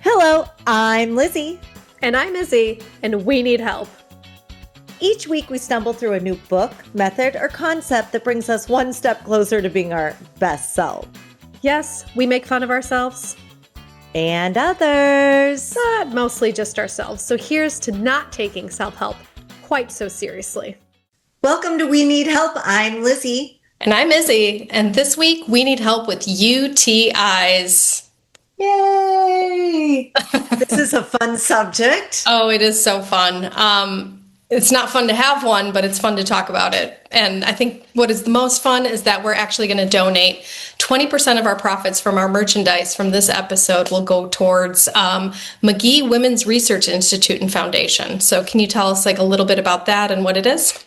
Hello, I'm Lizzy. And I'm Izzy, and we need help. Each week we stumble through a new book, method, or concept that brings us one step closer to being our best self. Yes, we make fun of ourselves. And others. But mostly just ourselves. So here's to not taking self-help quite so seriously. Welcome to We Need Help. I'm Lizzy. And I'm Izzy. And this week we need help with UTIs. Yay! This is a fun subject. Oh, it is so fun. It's not fun to have one, but it's fun to talk about it. And I think what is the most fun is that we're actually going to donate 20% of our profits from our merchandise from this episode will go towards Magee Womens Research Institute and Foundation. So can you tell us a little bit about that and what it is?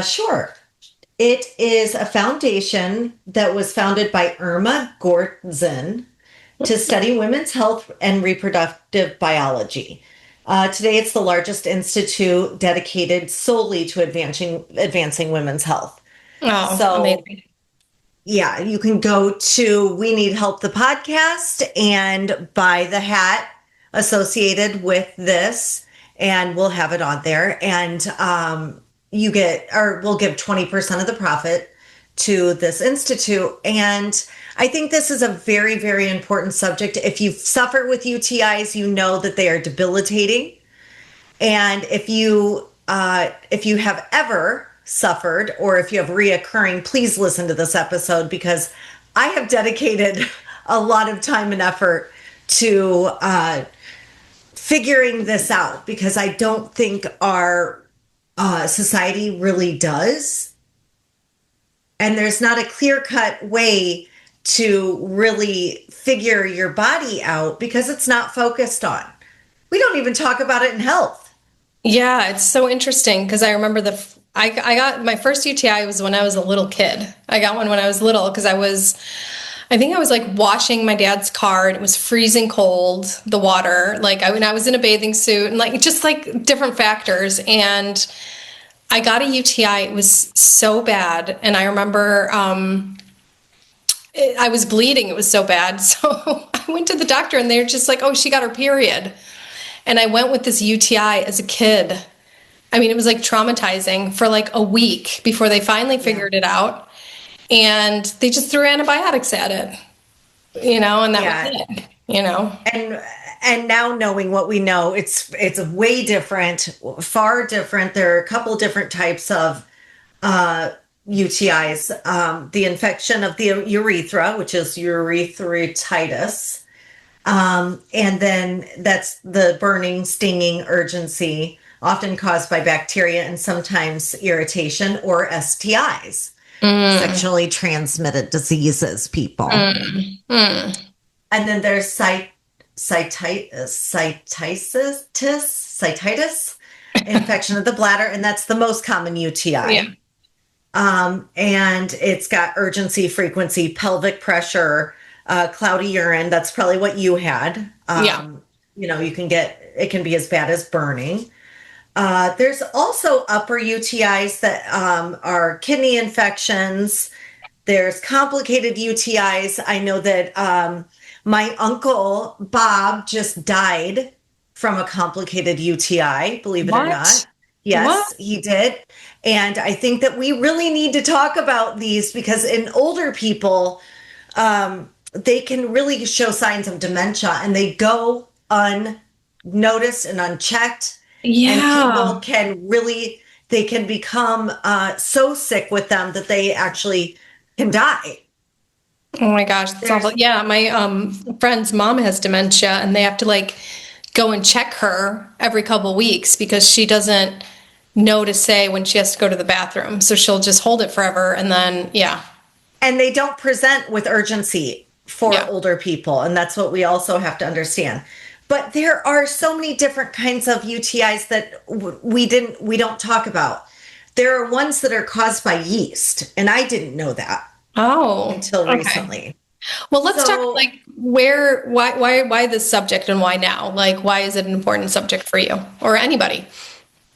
Sure. It is a foundation that was founded by Irma Gortzen to study women's health and reproductive biology. Today, it's the largest institute dedicated solely to advancing women's health. Oh, so amazing. Yeah, you can go to We Need Help, the podcast, and buy the hat associated with this, and we'll have it on there. And we'll give 20% of the profit to this institute. And I think this is a very, very important subject. If you've suffered with UTIs, you know that they are debilitating. And if you have ever suffered, or if you have reoccurring, please listen to this episode, because I have dedicated a lot of time and effort to figuring this out, because I don't think our society really does. And there's not a clear-cut way to really figure your body out, because it's not focused on. We don't even talk about it in health. Yeah, it's so interesting because I remember I got my first UTI was when I was a little kid. I got one when I was little because I think I was washing my dad's car and it was freezing cold, the water. I was in a bathing suit and just different factors. And I got a UTI. It was so bad. And I remember I was bleeding. It was so bad. So I went to the doctor and they're just oh, she got her period. And I went with this UTI as a kid. I mean, it was traumatizing for a week before they finally figured it out. And they just threw antibiotics at it, and that was it, And now knowing what we know, it's way different, far different. There are a couple different types of UTIs. The infection of the urethra, which is urethritis. And then that's the burning, stinging, urgency, often caused by bacteria and sometimes irritation, or STIs, sexually transmitted diseases, people. And then there's cytitis, infection of the bladder, and that's the most common UTI. Yeah. And it's got urgency, frequency, pelvic pressure, cloudy urine. That's probably what you had. It can be as bad as burning. There's also upper UTIs that are kidney infections. There's complicated UTIs. I know that my uncle Bob just died from a complicated UTI, believe it or not. Yes, he did. And I think that we really need to talk about these, because in older people, they can really show signs of dementia and they go unnoticed and unchecked. Yeah. And people they can become so sick with them that they actually can die. Oh my gosh, that's awful. Yeah, my friend's mom has dementia and they have to go and check her every couple weeks because she doesn't know to say when she has to go to the bathroom. So she'll just hold it forever and then, yeah. And they don't present with urgency for older people. And that's what we also have to understand. But there are so many different kinds of UTIs that we don't talk about. There are ones that are caused by yeast, and I didn't know that until recently. Well, let's talk why this subject and why now? Why is it an important subject for you or anybody?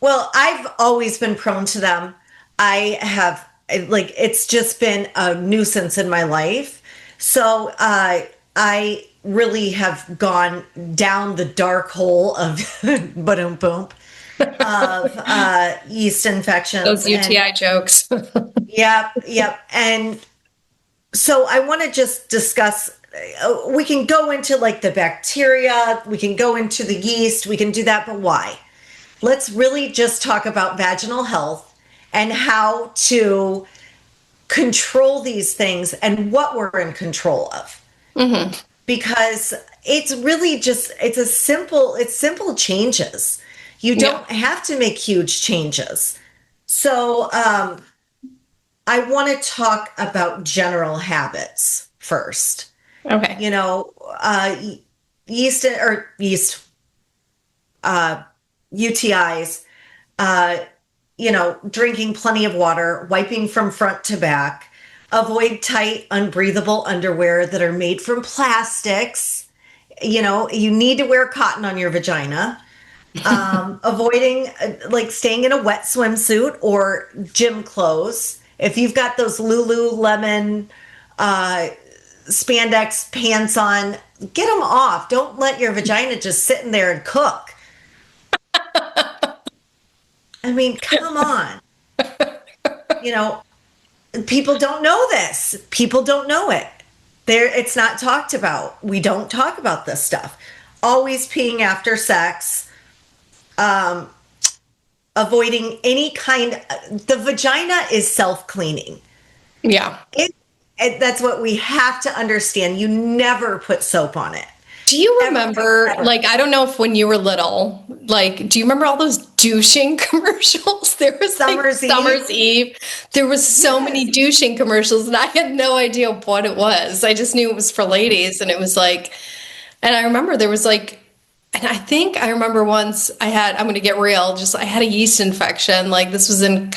Well, I've always been prone to them. I have it's just been a nuisance in my life. So I really have gone down the dark hole of boom boom of yeast infections. Those UTI jokes. Yep. And so I want to just discuss. We can go into like the bacteria, we can go into the yeast, we can do that, but why? Let's really just talk about vaginal health and how to control these things and what we're in control of. Mm-hmm. Because it's really just, it's simple changes. You don't have to make huge changes. So I want to talk about general habits first. Okay. You know, UTIs, drinking plenty of water, wiping from front to back, avoid tight, unbreathable underwear that are made from plastics. You know, you need to wear cotton on your vagina. Avoiding like staying in a wet swimsuit or gym clothes. If you've got those Lululemon spandex pants on, get them off. Don't let your vagina just sit in there and cook. I mean, come on. You know, people don't know this. People don't know it. It's not talked about. We don't talk about this stuff. Always peeing after sex. Avoiding any the vagina is self-cleaning. Yeah. That's what we have to understand. You never put soap on it. Do you remember, like, I don't know if when you were little, like, do you remember all those douching commercials? There was Summer's Eve. There was so many douching commercials and I had no idea what it was. I just knew it was for ladies and it was like, and I remember there was like, and I think I remember once I'm going to get real, I had a yeast infection. Like this was in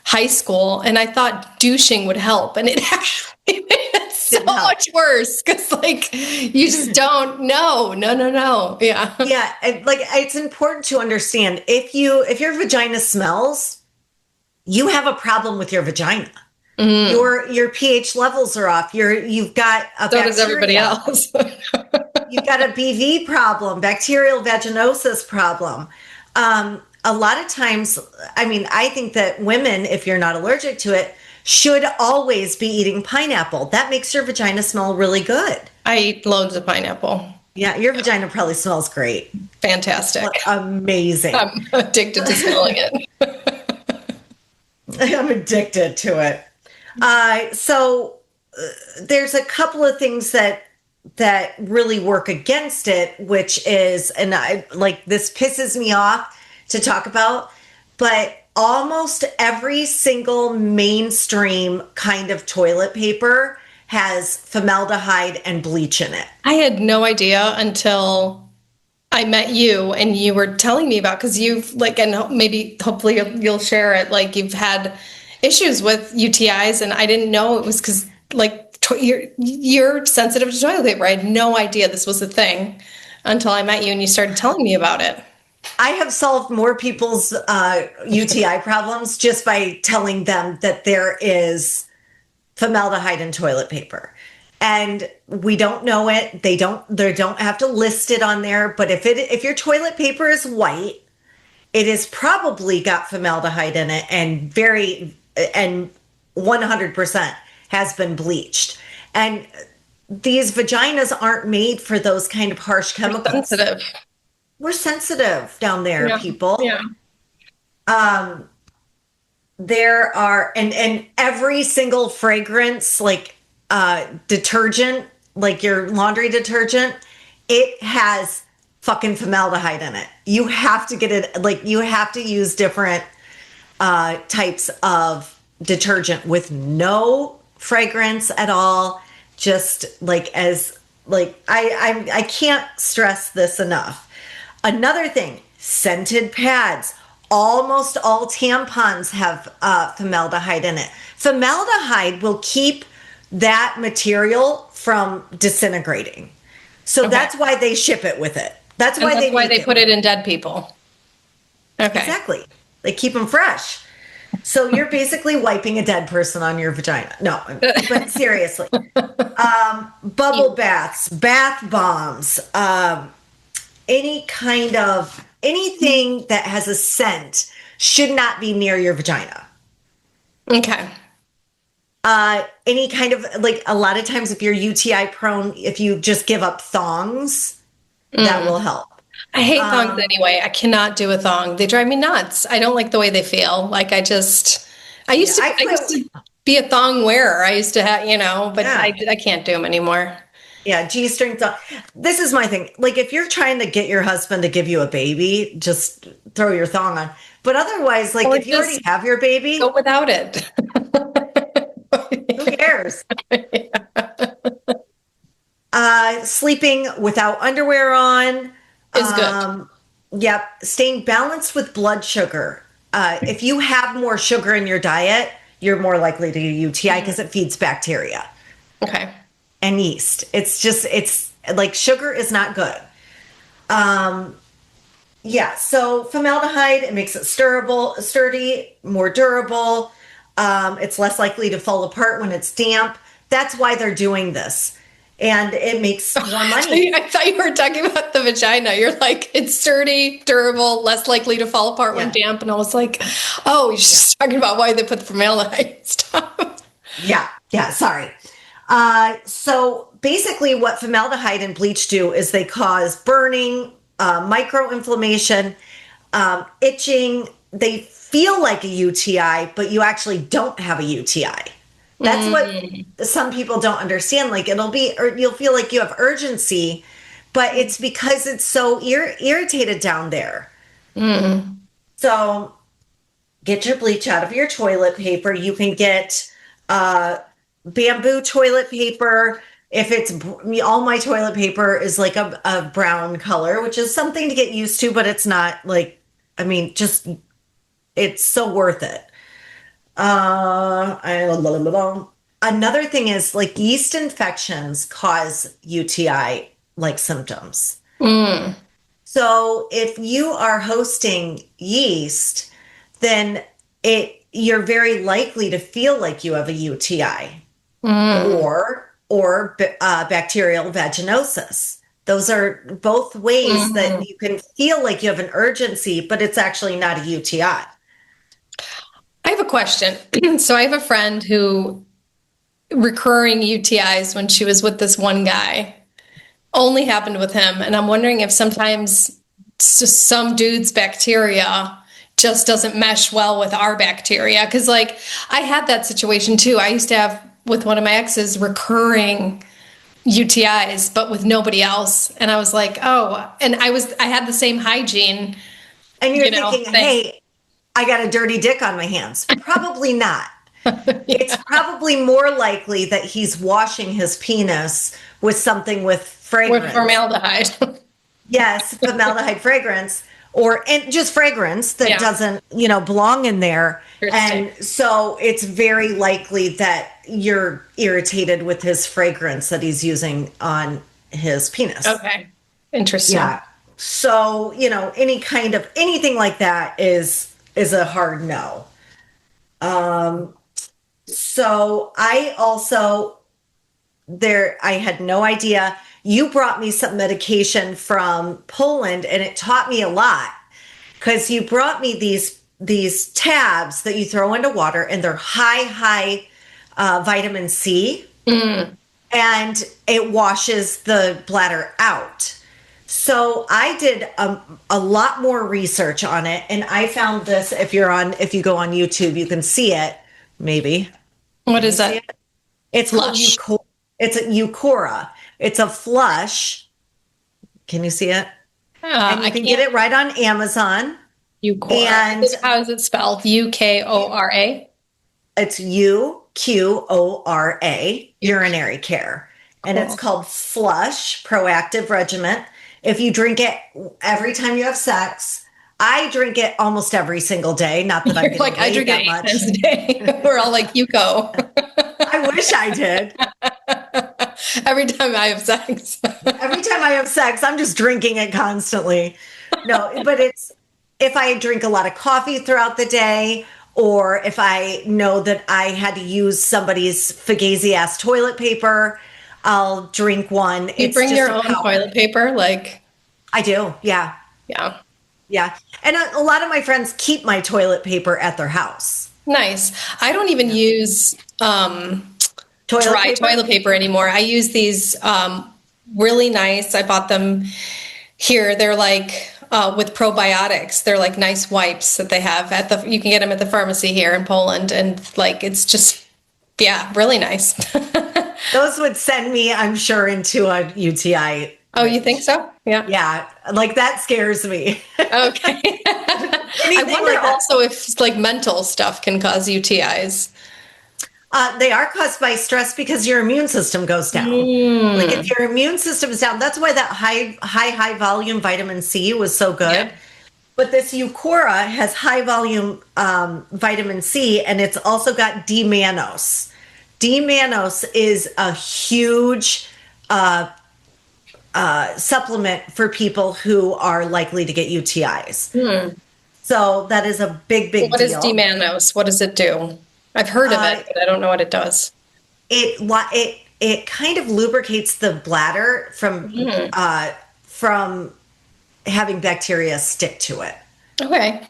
high school and I thought douching would help. And it actually made it so much worse because like you just don't know. No. Yeah. Yeah. Like it's important to understand if your vagina smells, you have a problem with your vagina. Mm-hmm. Your pH levels are off. You've got a so does everybody else. You've got a BV problem, bacterial vaginosis problem. A lot of times, I mean, I think that women, if you're not allergic to it, should always be eating pineapple. That makes your vagina smell really good. I eat loads of pineapple. Yeah, your vagina probably smells great. Fantastic. Amazing. I'm addicted to smelling it. I'm addicted to it. So there's a couple of things that really work against it, which is, and I like this pisses me off to talk about, but almost every single mainstream kind of toilet paper has formaldehyde and bleach in it. I had no idea until I met you and you were telling me about, because you've like, and maybe hopefully you'll share it, like you've had issues with UTIs and I didn't know it was because like you're sensitive to toilet paper. I had no idea this was a thing until I met you and you started telling me about it. I have solved more people's UTI problems just by telling them that there is formaldehyde in toilet paper. And we don't know it. They don't have to list it on there. But if your toilet paper is white, it has probably got formaldehyde in it and 100% has been bleached. And these vaginas aren't made for those kind of harsh chemicals. We're sensitive down there, people. Yeah. There are, and every single fragrance, like detergent, like your laundry detergent, it has fucking formaldehyde in it. You have to get it, like you have to use different types of detergent with no fragrance at all. Just like I can't stress this enough. Another thing, scented pads. Almost all tampons have formaldehyde in it. Formaldehyde will keep that material from disintegrating. So that's why they ship it with it. That's why they put it in dead people. Okay. Exactly. They keep them fresh. So you're basically wiping a dead person on your vagina. No, but seriously. Bubble baths, bath bombs, anything that has a scent should not be near your vagina. Okay. Any kind of, like, a lot of times if you're UTI prone, if you just give up thongs, that will help. I hate thongs anyway. I cannot do a thong. They drive me nuts. I don't like the way they feel. Like I used to be a thong wearer. I used to have, but Yeah. I can't do them anymore. Yeah, G-string thong. This is my thing. Like, if you're trying to get your husband to give you a baby, just throw your thong on. But otherwise, like, Or if you already have your baby, go without it. who cares? Sleeping without underwear on Is good. Yep. Staying balanced with blood sugar. If you have more sugar in your diet, you're more likely to get UTI because it feeds bacteria Okay. and yeast. It's like sugar is not good. Yeah. So formaldehyde, it makes it sturdy, more durable. It's less likely to fall apart when it's damp. That's why they're doing this. And it makes more money. I thought you were talking about the vagina. You're like, it's sturdy, durable, less likely to fall apart when damp. And I was like, oh, you're just talking about why they put the formaldehyde stuff. Yeah. Sorry. So basically, what formaldehyde and bleach do is they cause burning, microinflammation, itching. They feel like a UTI, but you actually don't have a UTI. That's what some people don't understand. Like, or you'll feel like you have urgency, but it's because it's so irritated down there. So get your bleach out of your toilet paper. You can get bamboo toilet paper. If it's all my toilet paper is like a brown color, which is something to get used to, but it's not like, I mean, just it's so worth it. Another thing is, like, yeast infections cause UTI like symptoms. So if you are hosting yeast, then you're very likely to feel like you have a UTI or bacterial vaginosis. Those are both ways that you can feel like you have an urgency, but it's actually not a UTI. I have a question. So I have a friend who recurring UTIs when she was with this one guy only happened with him. And I'm wondering if sometimes some dude's bacteria just doesn't mesh well with our bacteria. Because, like, I had that situation too. I used to have, with one of my exes, recurring UTIs, but with nobody else. And I was like, oh, and I had the same hygiene. And you're thinking, hey, I got a dirty dick on my hands. Probably not. It's probably more likely that he's washing his penis with something with fragrance. With formaldehyde. Yes, formaldehyde fragrance, and just fragrance that doesn't, belong in there. And so it's very likely that you're irritated with his fragrance that he's using on his penis. Okay. Interesting. Yeah. So, anything like that is a hard no. So I also I had no idea. You brought me some medication from Poland, and it taught me a lot, because you brought me these tabs that you throw into water, and they're high vitamin C, and it washes the bladder out. So I did a lot more research on it, and I found this. If you go on YouTube, you can see it. Maybe. What is that? It's flush. It's a Eucora. It's a flush. Can you see it? And you can get it right on Amazon. Eucora. And how is it spelled? UKORA? It's UQORA, urinary care. And it's called Flush Proactive Regimen. If you drink it every time you have sex, I drink it almost every single day. Not that I'm getting like, I drink it 8 times a day. We're all like, you go. I wish I did. Every time I have sex. Every time I have sex, I'm just drinking it constantly. No, but if I drink a lot of coffee throughout the day, or if I know that I had to use somebody's fugazi ass toilet paper, I'll drink one. You It's bring just your a own powder. toilet paper? Like, I do. Yeah. yeah. Yeah. And a lot of my friends keep my toilet paper at their house. Nice. I don't even use Toilet dry paper? toilet paper anymore. I use these really nice. I bought them here. They're like with probiotics. They're like nice wipes that they have at the. You can get them at the pharmacy here in Poland, and like it's just really nice. Those would send me, I'm sure, into a UTI. Oh, you think so? Yeah. Yeah. Like that scares me. Okay. I Anything wonder like that. also if like mental stuff can cause UTIs. They are caused by stress because your immune system goes down. Like if your immune system is down, that's why that high volume vitamin C was so good. Yeah. But this Eucora has high volume vitamin C, and it's also got D-mannose. D-mannose is a huge supplement for people who are likely to get UTIs. So that is a big What is deal. D-mannose? What does it do? I've heard of it, but I don't know what it does. It kind of lubricates the bladder from having bacteria stick to it. Okay.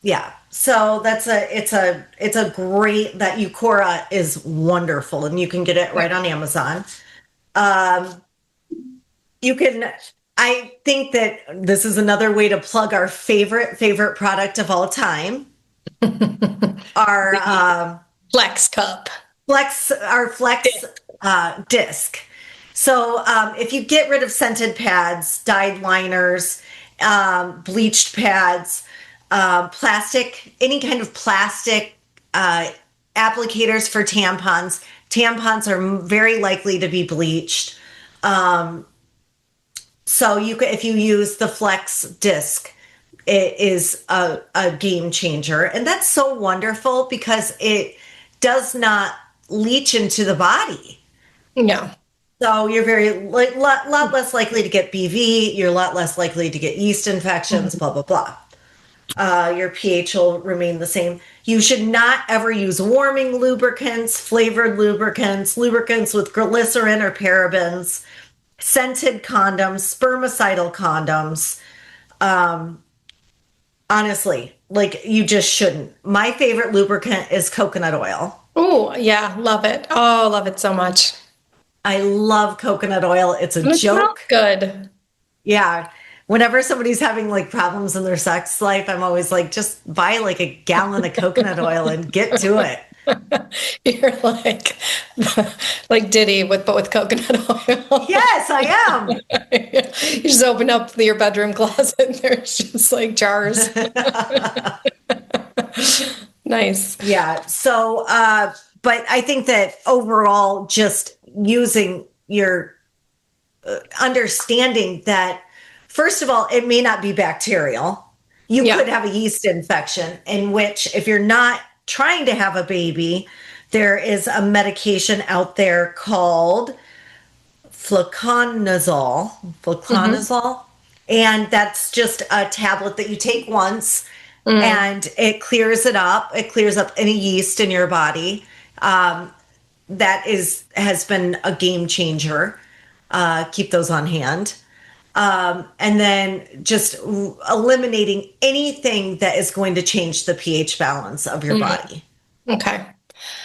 Yeah. So it's a great, that Eucora is wonderful, and you can get it right on Amazon. I think that this is another way to plug our favorite product of all time. Our Flex cup. Flex disc. So if you get rid of scented pads, dyed liners, bleached pads, plastic, any kind of plastic applicators for tampons. Tampons are very likely to be bleached. So if you use the Flex disc, it is a game changer. And that's so wonderful because it does not leach into the body. No. So you're lot less likely to get BV. You're a lot less likely to get yeast infections, blah, blah, blah. Your pH will remain the same. You should not ever use warming lubricants, flavored lubricants, lubricants with glycerin or parabens, scented condoms, spermicidal condoms. Honestly, like you just shouldn't. My favorite lubricant is coconut oil. Oh, yeah, love it. Oh, love it so much. I love coconut oil. It's a And it smells joke. good. Yeah. Whenever somebody's having like problems in their sex life, I'm always like, just buy like a gallon of coconut oil and get to it. You're like Diddy but with coconut oil. Yes, I am. You just open up your bedroom closet and there's just like jars. Nice. Yeah. So, but I think that overall, just using your understanding that, first of all, it may not be bacterial. You could have a yeast infection, in which, if you're not trying to have a baby, there is a medication out there called fluconazole. And that's just a tablet that you take once. And it clears it up. It clears up any yeast in your body. Has been a game changer. Keep those on hand. And then just eliminating anything that is going to change the pH balance of your body. Okay.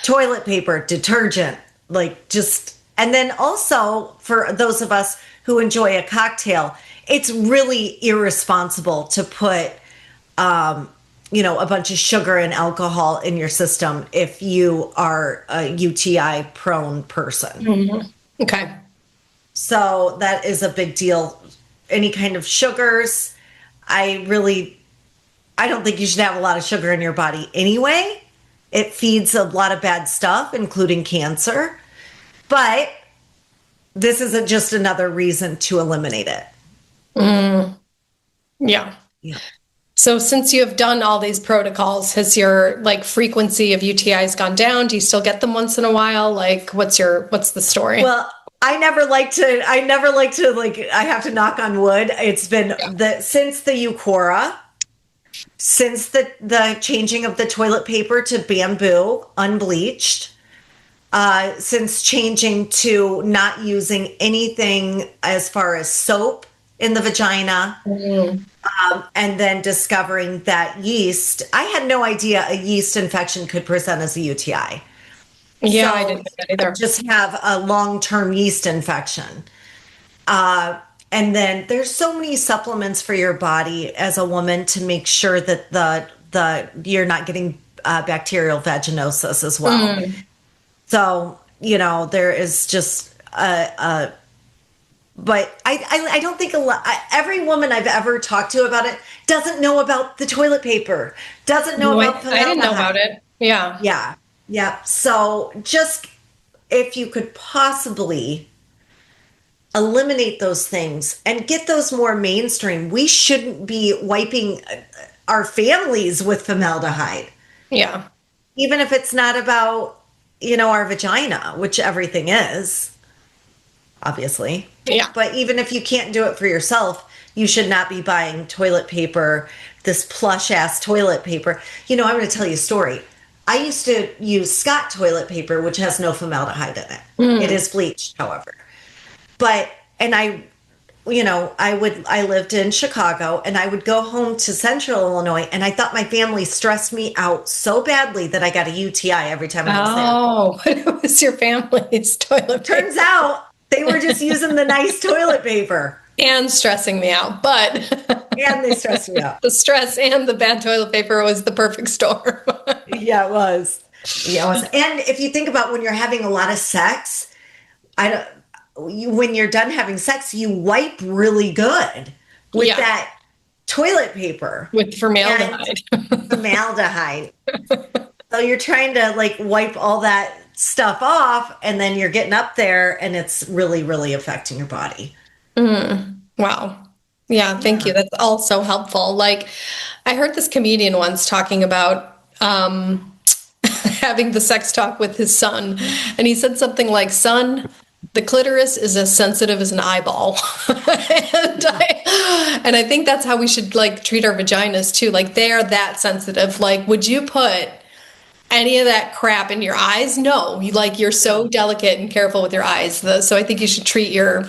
Toilet paper, detergent, and then also for those of us who enjoy a cocktail, it's really irresponsible to put a bunch of sugar and alcohol in your system if you are a UTI prone person. Okay. So that is a big deal. Any kind of sugars, I don't think you should have a lot of sugar in your body anyway. It feeds a lot of bad stuff, including cancer. But this isn't just another reason to eliminate it. Yeah. Yeah. So since you have done all these protocols, has your frequency of UTIs gone down? Do you still get them once in a while? What's the story? Well, I have to knock on wood. It's been since the Eucora, since the changing of the toilet paper to bamboo, unbleached, since changing to not using anything as far as soap in the vagina, and then discovering that yeast, I had no idea a yeast infection could present as a UTI. Yeah, So I didn't know that either. just have a long-term yeast infection. And then there's so many supplements for your body as a woman to make sure that the you're not getting bacterial vaginosis as well. So, there is just but I don't think every woman I've ever talked to about it doesn't know about the toilet paper, doesn't know about I didn't know about it. Yeah. Yeah. Yeah. So just if you could possibly eliminate those things and get those more mainstream, we shouldn't be wiping our families with formaldehyde. Yeah. Even if it's not about, our vagina, which everything is, obviously. Yeah. But even if you can't do it for yourself, you should not be buying toilet paper, this plush ass toilet paper. I'm going to tell you a story. I used to use Scott toilet paper, which has no formaldehyde in it. It is bleached, however. But, and I lived in Chicago, and I would go home to Central Illinois, and I thought my family stressed me out so badly that I got a UTI every time I was there. Oh, it was your family's toilet paper. Turns out they were just using the nice toilet paper. And stressing me out, but And they stressed me out. the stress and the bad toilet paper was the perfect storm. Yeah, it was. Yeah, it was. And if you think about when you're having a lot of sex, when you're done having sex, you wipe really good with that toilet paper. With formaldehyde. Formaldehyde. So you're trying to wipe all that stuff off, and then you're getting up there and it's really, really affecting your body. Wow. Yeah, thank you. That's all so helpful. I heard this comedian once talking about having the sex talk with his son, and he said something like, "Son, the clitoris is as sensitive as an eyeball." and I think that's how we should treat our vaginas too. They're that sensitive. Would you put any of that crap in your eyes? No, you're so delicate and careful with your eyes. So I think you should treat your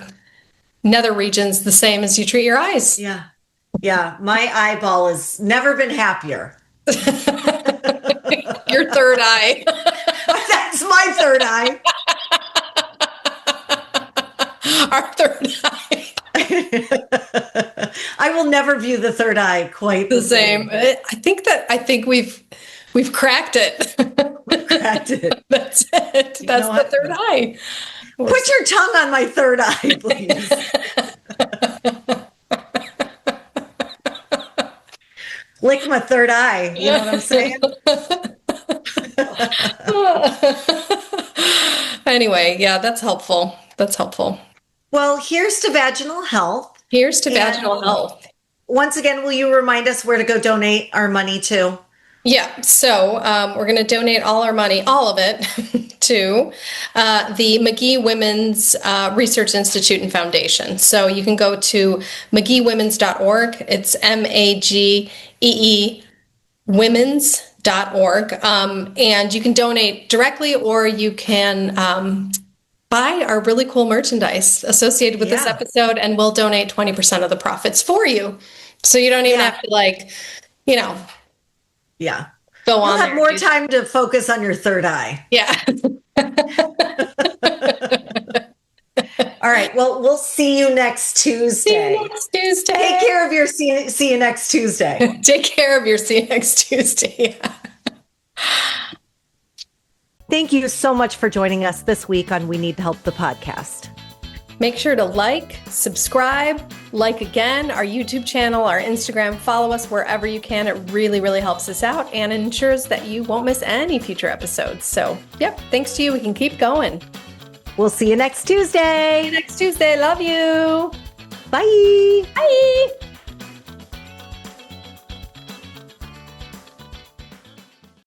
nether regions the same as you treat your eyes. Yeah. Yeah. My eyeball has never been happier. Your third eye. That's my third eye. Our third eye. I will never view the third eye quite The same. I think we've cracked it. We've cracked it. That's it. That's the third eye. Put your tongue on my third eye, please. Lick my third eye. You know what I'm saying? Anyway, yeah, that's helpful. That's helpful. Well, here's to vaginal health. Here's to vaginal health. Once again, will you remind us where to go donate our money to? Yeah, so we're going to donate all our money, all of it, to the Magee Womens Research Institute and Foundation. So you can go to mageewomens.org. It's MAGEE womens.org. And you can donate directly, or you can buy our really cool merchandise associated with this episode, and we'll donate 20% of the profits for you. So you don't even have to Yeah. go on. You'll have more time to focus on your third eye. Yeah. All right. Well, we'll see you next Tuesday. See you next Tuesday. Take care of your see you next Tuesday. Take care of your see you next Tuesday. Thank you so much for joining us this week on We Need Help, the podcast. Make sure to subscribe, again, our YouTube channel, our Instagram, follow us wherever you can. It really, really helps us out and ensures that you won't miss any future episodes. So, thanks to you, we can keep going. We'll see you next Tuesday. See you next Tuesday. Love you. Bye. Bye.